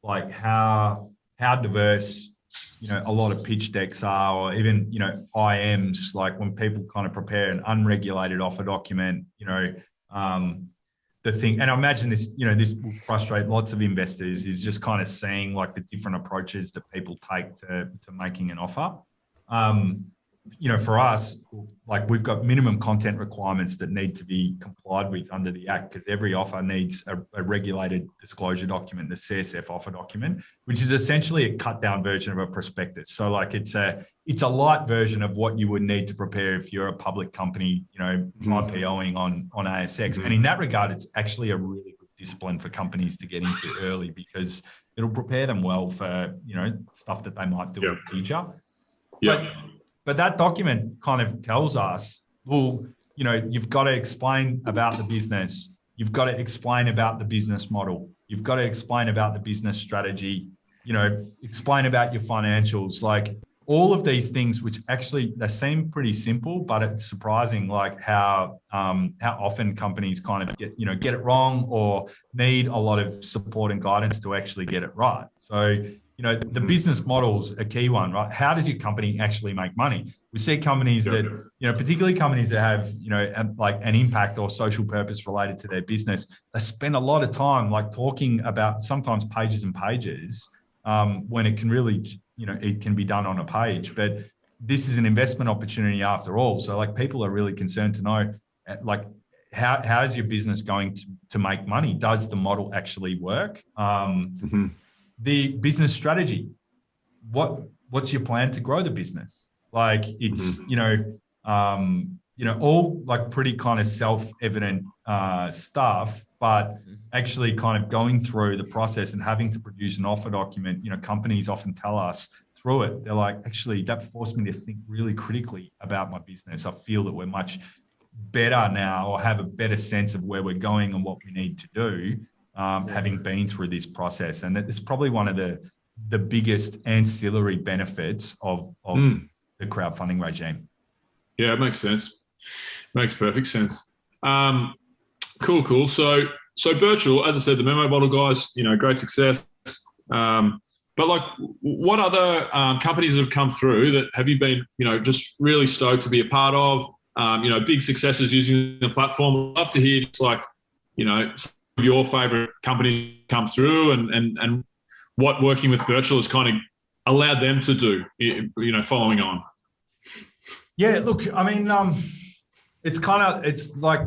like how diverse a lot of pitch decks are, or even IMs, like when people kind of prepare an unregulated offer document, the thing, and I imagine this, this will frustrate lots of investors, is just kind of seeing like the different approaches that people take to making an offer. For us, like we've got minimum content requirements that need to be complied with under the Act, because every offer needs a regulated disclosure document, the CSF offer document, which is essentially a cut down version of a prospectus. So like it's a light version of what you would need to prepare if you're a public company, IPOing on ASX. And in that regard, it's actually a really good discipline for companies to get into early, because it'll prepare them well for, stuff that they might do in the future. Yeah. But that document kind of tells us, well, you've got to explain about the business. You've got to explain about the business model. You've got to explain about the business strategy, explain about your financials, like all of these things, which actually they seem pretty simple, but it's surprising like how often companies kind of get it wrong or need a lot of support and guidance to actually get it right. So, the business model's a key one, right? How does your company actually make money? We see companies that, particularly companies that have, like an impact or social purpose related to their business, they spend a lot of time like talking about sometimes pages and pages when it can really, it can be done on a page. But this is an investment opportunity after all. So like people are really concerned to know, like, how is your business going to make money? Does the model actually work? The business strategy. What's your plan to grow the business? Like it's, all like pretty kind of self-evident stuff, but actually kind of going through the process and having to produce an offer document, companies often tell us through it, they're like, actually, that forced me to think really critically about my business. I feel that we're much better now, or have a better sense of where we're going and what we need to do, having been through this process. And it's probably one of the biggest ancillary benefits of the crowdfunding regime. Yeah, it makes sense. Makes perfect sense. Cool. So Birchal, as I said, the memo bottle guys, great success. But like, what other companies have come through that have you been, just really stoked to be a part of? Big successes using the platform. I'd love to hear just like, some of your favorite companies come through and what working with Birchal has kind of allowed them to do, following on. Yeah, look, I mean, it's like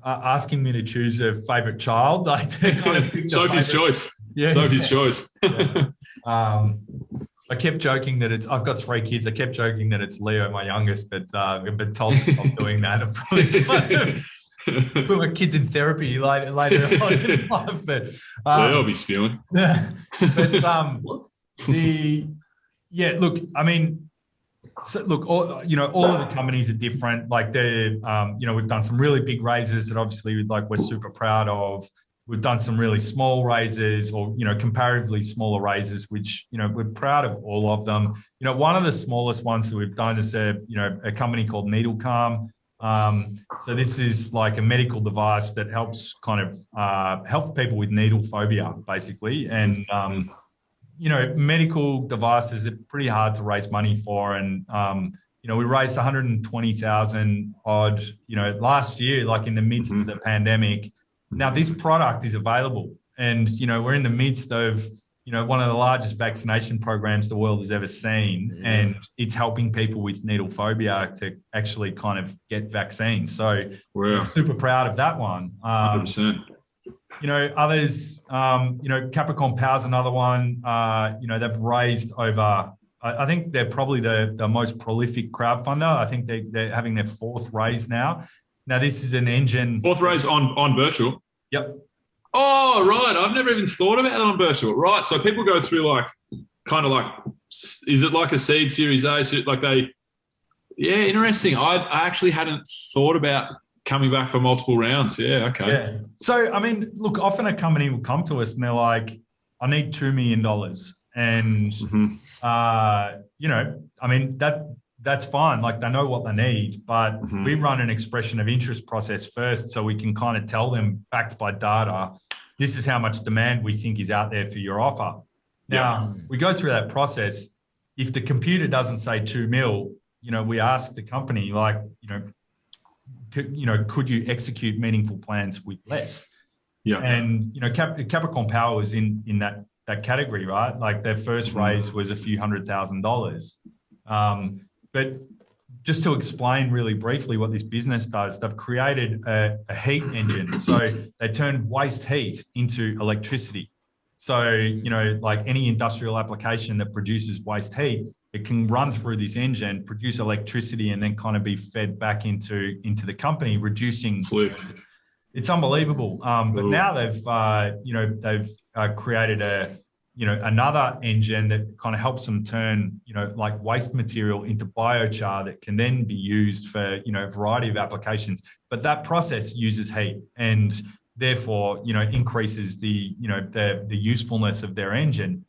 asking me to choose a favorite child. Like Sophie's choice. Yeah. Sophie's choice. Yeah. I kept joking that I've got 3 kids. I kept joking that it's Leo, my youngest, but I've been told to stop doing that. I'm probably kind of put my kids in therapy later on in life. But they'll be spewing. But look, I mean, all of the companies are different. Like we've done some really big raises that obviously we're super proud of. We've done some really small raises, or comparatively smaller raises, which we're proud of all of them. One of the smallest ones that we've done is a company called Needle Calm. So this is like a medical device that helps kind of help people with needle phobia, basically. And medical devices are pretty hard to raise money for, and we raised 120,000 odd, last year, like in the midst of the pandemic. Now, this product is available, and, we're in the midst of, one of the largest vaccination programs the world has ever seen, and it's helping people with needle phobia to actually kind of get vaccines. So we're super proud of that one. 100%. Others, Capricorn Power's another one. They've raised over, I think they're probably the most prolific crowdfunder. I think they're having their 4th raise now. Now, this is an engine. 4th raise on Birchal? Yep. Oh, right. I've never even thought about that on Birchal. Right. So people go through is it like a seed Series A? Interesting. I actually hadn't thought about coming back for multiple rounds. Yeah, okay. Yeah. So, I mean, look, often a company will come to us and they're like, I need $2 million. And, I mean, that's fine. Like, they know what they need, but we run an expression of interest process first, so we can kind of tell them, backed by data, this is how much demand we think is out there for your offer. Now, we go through that process. If the computer doesn't say 2 mil, we ask the company, like, could you execute meaningful plans with less? Yeah. And, Capricorn Power was in that category, right? Like, their first raise was a few $100,000. But just to explain really briefly what this business does, they've created a heat engine. So they turn waste heat into electricity. So, like any industrial application that produces waste heat, it can run through this engine, produce electricity, and then kind of be fed back into the company, reducing. It's unbelievable. But now they've created another engine that kind of helps them turn, like waste material into biochar that can then be used for, a variety of applications. But that process uses heat, and therefore, increases the usefulness of their engine.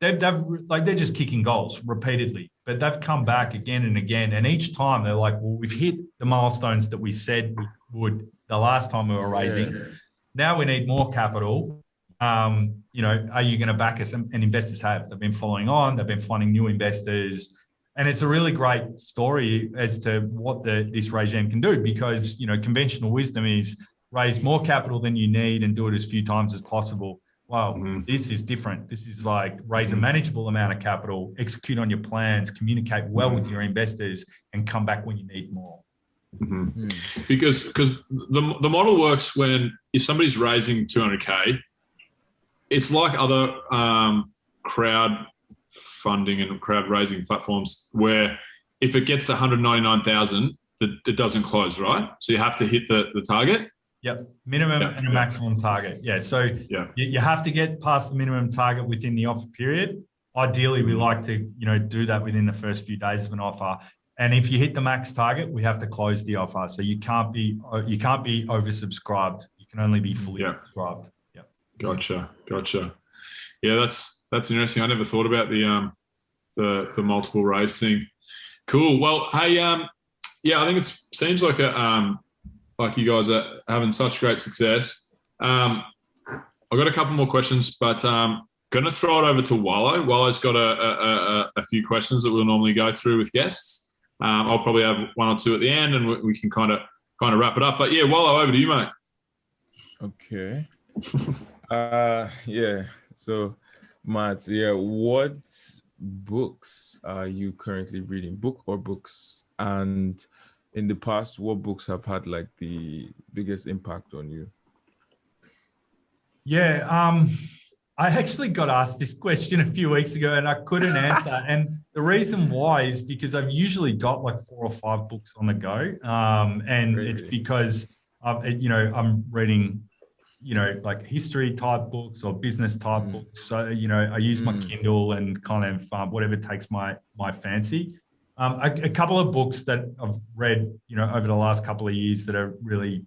They're just kicking goals repeatedly, but they've come back again and again. And each time they're like, well, we've hit the milestones that we said we would the last time we were raising. Now we need more capital. Are you going to back us? And investors have. They've been following on. They've been finding new investors. And it's a really great story as to what this regime can do, because, conventional wisdom is raise more capital than you need and do it as few times as possible. Well, this is different. This is like raise a manageable amount of capital, execute on your plans, communicate well with your investors, and come back when you need more. Because the model works when if somebody's raising 200K, it's like other crowd funding and crowd raising platforms where if it gets to 199,000, it doesn't close, right? So you have to hit the target. Yep, minimum and a maximum target. Yeah, so you have to get past the minimum target within the offer period. Ideally, we like to do that within the first few days of an offer. And if you hit the max target, we have to close the offer. So you can't be oversubscribed. You can only be fully subscribed. Yeah. Gotcha. Yeah, that's interesting. I never thought about the multiple raise thing. Cool. Well, hey, I think it seems like like you guys are having such great success. I've got a couple more questions, but going to throw it over to Wallo. Wallo's got a few questions that we'll normally go through with guests. I'll probably have one or two at the end, and we can kind of wrap it up. But yeah, Wallo, over to you, mate. Okay. So, Matt, what books are you currently reading? Book or books? And in the past, what books have had like the biggest impact on you? Yeah, I actually got asked this question a few weeks ago and I couldn't answer. And the reason why is because I've usually got like 4 or 5 books on the go. And really? It's because I'm reading, like history type books or business type books. So, I use my Kindle and kind of whatever takes my fancy. A couple of books that I've read, over the last couple of years that are really,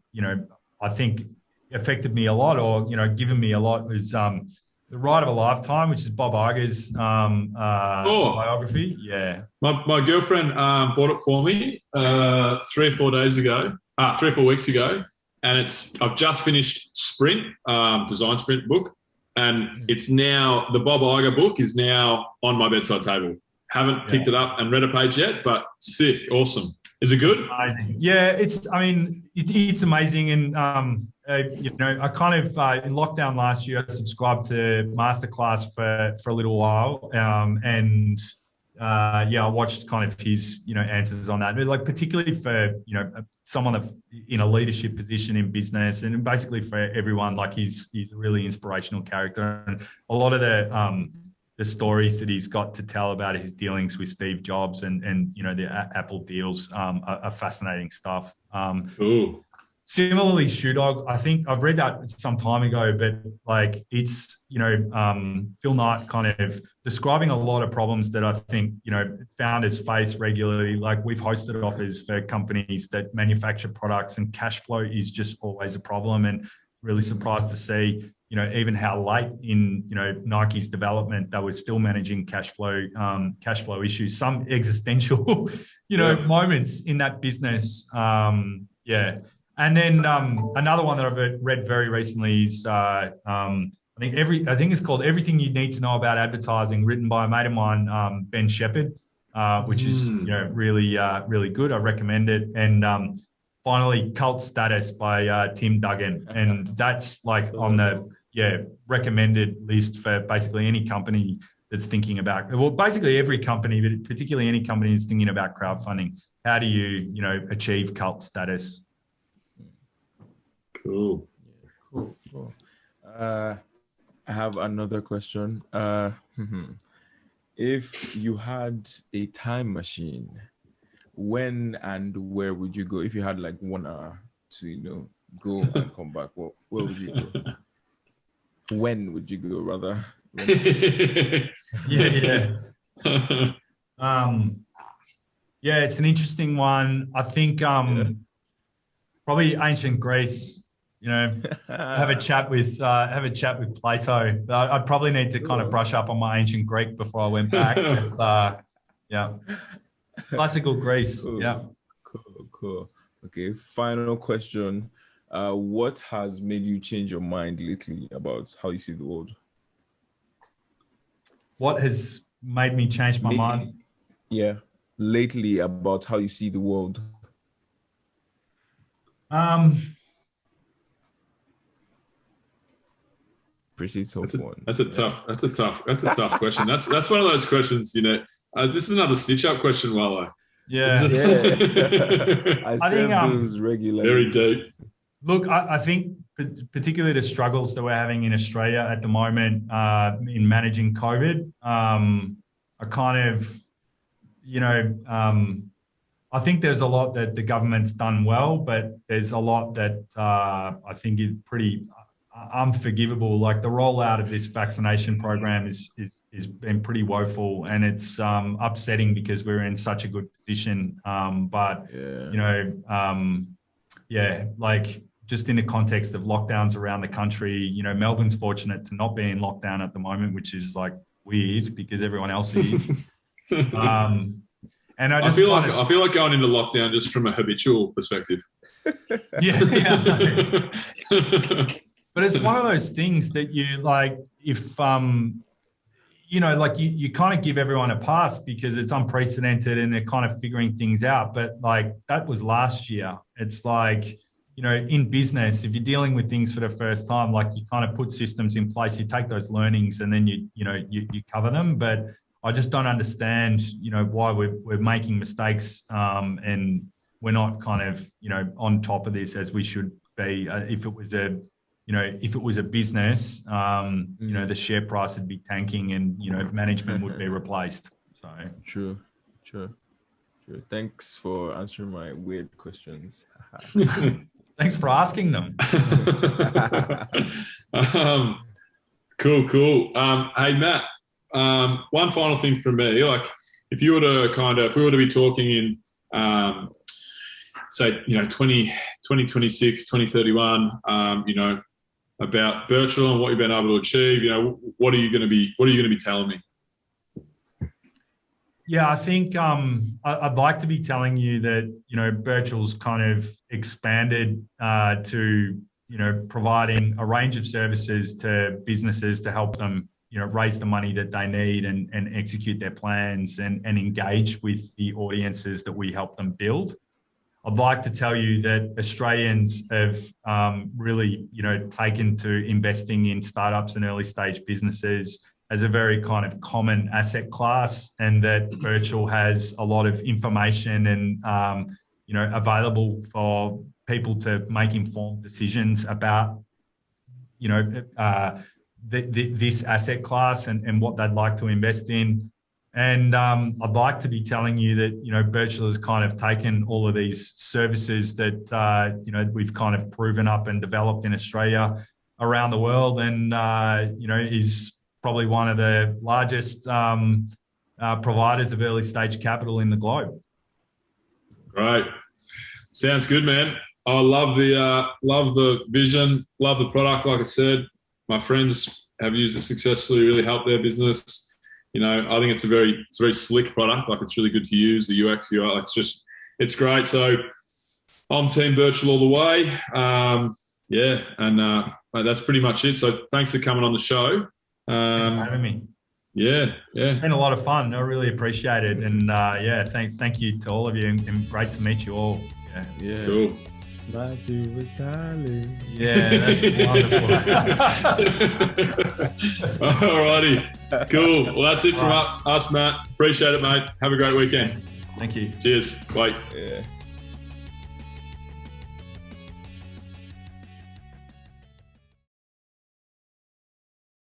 I think affected me a lot or, given me a lot was The Ride of a Lifetime, which is Bob Iger's biography. Yeah. My girlfriend bought it for me 3 or 4 days ago, 3 or 4 weeks ago. And I've just finished Sprint, Design Sprint book. And it's now, the Bob Iger book is now on my bedside table. Haven't picked it up and read a page yet, but sick, awesome. Is it good? It's amazing. Yeah, it's amazing. And, I kind of, in lockdown last year, I subscribed to Masterclass for a little while. I watched kind of his, answers on that. But like particularly for, someone that's in a leadership position in business and basically for everyone, like he's a really inspirational character. And a lot of the stories that he's got to tell about his dealings with Steve Jobs and the Apple deals are fascinating stuff. Ooh. Similarly, Shoe Dog, I think I've read that some time ago, but like it's, Phil Knight kind of describing a lot of problems that I think, founders face regularly. Like we've hosted offers for companies that manufacture products and cash flow is just always a problem, and really surprised to see, even how late in, Nike's development, they were still managing cash flow issues, some existential, moments in that business. And then another one that I've read very recently is I think it's called Everything You Need to Know About Advertising, written by a mate of mine, Ben Shepherd, which is really good. I recommend it. And finally, Cult Status by Tim Duggan, and that's like on the recommended list for basically any company that's thinking about, well, basically every company, but particularly any company that's thinking about crowdfunding. How do you achieve cult status? Cool. I have another question. If you had a time machine, when and where would you go? If you had like 1 hour to, go and come back, where would you go? When would you go, rather? It's an interesting one. I think probably ancient Greece. Have a chat with Plato. I'd probably need to kind of brush up on my ancient Greek before I went back. But, classical Greece. Cool. Yeah. Cool. Okay. Final question. What has made you change your mind lately about how you see the world? What has made me change my mind? Yeah, lately about how you see the world. Pretty tough one. That's a tough question. That's one of those questions. This is another stitch-up question, Wallo. Yeah. I think those regularly. Very deep. Look, I think particularly the struggles that we're having in Australia at the moment in managing COVID, I kind of, I think there's a lot that the government's done well, but there's a lot that I think is pretty unforgivable. Like the rollout of this vaccination program is been pretty woeful, and it's upsetting because we're in such a good position. Like just in the context of lockdowns around the country, Melbourne's fortunate to not be in lockdown at the moment, which is like weird because everyone else is. And I feel like going into lockdown just from a habitual perspective. Yeah. But it's one of those things that you like, if, you kind of give everyone a pass because it's unprecedented and they're kind of figuring things out. But like that was last year. It's like, in business, if you're dealing with things for the first time, like you kind of put systems in place, you take those learnings and then you cover them. But I just don't understand, why we're making mistakes and we're not kind of, on top of this as we should be. If it was a business, the share price would be tanking and, management would be replaced. So True. Thanks for answering my weird questions. Thanks for asking them. Cool. Hey, Matt, one final thing from me, like if we were to be talking in, say, 2026, 2031, about Birchal and what you've been able to achieve, what are you going to be telling me? Yeah, I think I'd like to be telling you that, Birchal's kind of expanded to, providing a range of services to businesses to help them, raise the money that they need and execute their plans and engage with the audiences that we help them build. I'd like to tell you that Australians have really, taken to investing in startups and early stage businesses as a very kind of common asset class, and that Birchal has a lot of information and, available for people to make informed decisions about, this asset class and what they'd like to invest in. And I'd like to be telling you that, Birchal has kind of taken all of these services that, we've kind of proven up and developed in Australia around the world and, is probably one of the largest providers of early stage capital in the globe. Right. Sounds good, man. I love the vision, love the product. Like I said, my friends have used it successfully, really helped their business. I think it's a very slick product. Like it's really good to use, the UX, UI. It's great. So I'm team Birchal all the way. That's pretty much it. So thanks for coming on the show. Thanks for having me. Yeah. It's been a lot of fun. I really appreciate it. And thank you to all of you and great to meet you all. Yeah. Cool. Matthew Vitale. Yeah, that's wonderful. Alrighty. Cool. Well, that's it from us, Matt. Appreciate it, mate. Have a great weekend. Thank you. Cheers. Bye. Yeah.